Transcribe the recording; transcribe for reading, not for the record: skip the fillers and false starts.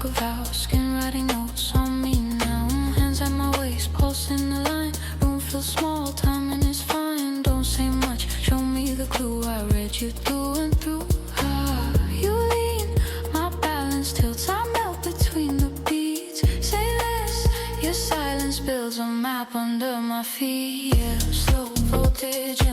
of house, skin writing notes on me now. Hands at my waist, pulse in the line. Room feels small, timing is fine. Don't say much, show me the clue. I read you through and through. You lean, my balance tilts. I melt between the beats. Say this, your silence builds a map under my feet. Yeah, slow voltage.